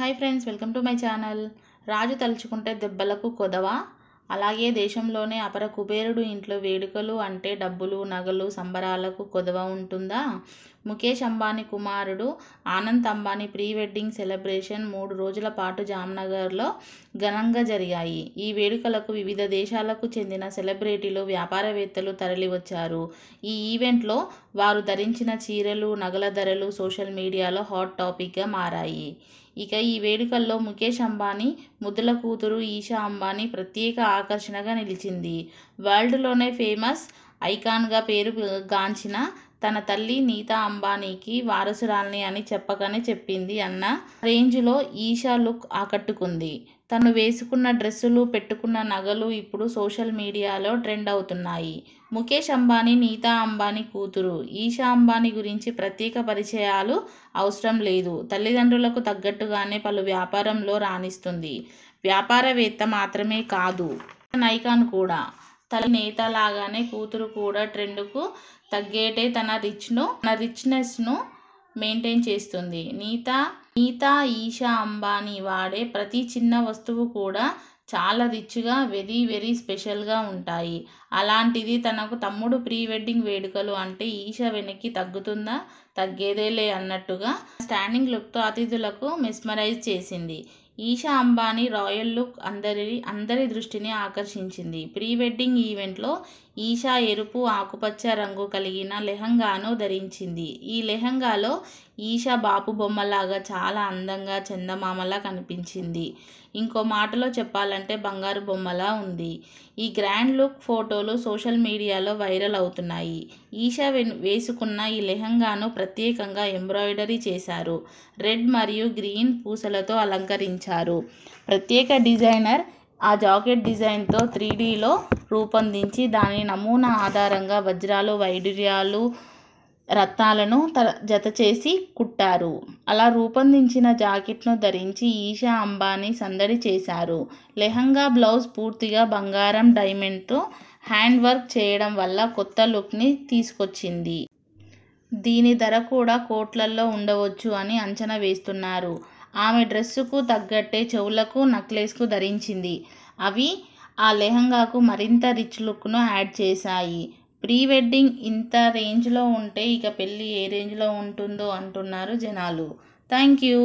Hi friends, welcome to my channel. రాజు తలుచుకుంటే దెబ్బలకు కొదవ. అలాగే దేశంలోనే అపర కుబేరుడు ఇంట్లో వేడుకలు అంటే డబ్బులు, నగలు, సంబరాలకు కొదవ ఉంటుందా? ముఖేష్ అంబానీ కుమారుడు Anand Ambani pre wedding celebration 3 రోజుల పాటు జామ్నగర్లో ఘనంగా జరిగాయి. ఈ వేడుకలకు వివిధ దేశాలకు చెందిన సెలబ్రిటీలు, వ్యాపారవేత్తలు తరలివచ్చారు. ఈ ఈవెంట్లో వారు ధరించిన చీరలు, నగల ధరలు సోషల్ మీడియాలో హాట్ టాపిక్గా మారాయి. ఇక ఈ వేడుకల్లో ముఖేష్ అంబానీ ముద్దుల కూతురు ఈషా అంబానీ ప్రత్యేక ఆకర్షణగా నిలిచింది. వరల్డ్లోనే ఫేమస్ ఐకాన్గా పేరు గాంచిన తన తల్లి నీతా అంబానీకి వారసురాల్ని అని చెప్పకనే చెప్పింది అన్న రేంజ్లో ఈషా లుక్ ఆకట్టుకుంది. తను వేసుకున్న డ్రెస్సులు, పెట్టుకున్న నగలు ఇప్పుడు సోషల్ మీడియాలో ట్రెండ్ అవుతున్నాయి. ముఖేష్ అంబానీ నీతా అంబానీ కూతురు ఈషా అంబానీ గురించి ప్రత్యేక పరిచయాలు అవసరం లేదు. తల్లిదండ్రులకు తగ్గట్టుగానే పలు వ్యాపారంలో రాణిస్తుంది. వ్యాపారవేత్త మాత్రమే కాదు, ఐకాన్ కూడా. తల్లి నేత లాగానే కూతురు కూడా ట్రెండ్కు తగ్గేటే తన రిచ్నెస్ను మెయింటైన్ చేస్తుంది. నీతా ఈషా అంబానీ వాడే ప్రతి చిన్న వస్తువు కూడా చాలా రిచ్గా, వెరీ స్పెషల్గా ఉంటాయి. అలాంటిది తనకు తమ్ముడు ప్రీ వెడ్డింగ్ వేడుకలు అంటే ఈషా వెనక్కి తగ్గుతుందా? తగ్గేదేలే అన్నట్టుగా స్టాండింగ్ లుక్తో అతిథులకు మెస్మరైజ్ చేసింది. ఈషా అంబానీ రాయల్ లుక్ అందరి దృష్టిని ఆకర్షించింది. ప్రీ వెడ్డింగ్ ఈవెంట్లో ఈషా ఎరుపు, ఆకుపచ్చ రంగు కలిగిన లెహంగాను ధరించింది. ఈ లెహంగాలో ఈషా బాపు బొమ్మలాగా చాలా అందంగా, చందమామలా కనిపించింది. ఇంకో మాటలో చెప్పాలంటే బంగారు బొమ్మలా ఉంది. ఈ గ్రాండ్ లుక్ ఫోటోలు సోషల్ మీడియాలో వైరల్ అవుతున్నాయి. ఈషా వేసుకున్న ఈ లెహంగాను ప్రత్యేకంగా ఎంబ్రాయిడరీ చేశారు. రెడ్ మరియు గ్రీన్ పూసలతో అలంకరించారు. ప్రత్యేక డిజైనర్ ఆ జాకెట్ డిజైన్తో 3Dలో రూపొందించి దాని నమూనా ఆధారంగా వజ్రాలు, వైడూర్యాలు, రత్నాలను జతచేసి కుట్టారు. అలా రూపొందించిన జాకెట్ను ధరించి ఈషా అంబానీ సందడి చేశారు. లెహంగా బ్లౌజ్ పూర్తిగా బంగారం, డైమండ్తో హ్యాండ్ వర్క్ చేయడం వల్ల కొత్త లుక్ని తీసుకొచ్చింది. దీని ధర కూడా కోట్లల్లో ఉండవచ్చు అని అంచనా వేస్తున్నారు. ఆమె డ్రెస్సుకు తగ్గట్టే చెవులకు నెక్లెస్కు ధరించింది. అవి ఆ లెహంగాకు మరింత రిచ్ లుక్ను యాడ్ చేశాయి. ప్రీ వెడ్డింగ్ ఇంత రేంజ్లో ఉంటే ఇక పెళ్లి ఏ రేంజ్లో ఉంటుందో అంటున్నారు జనాలు. Thank you.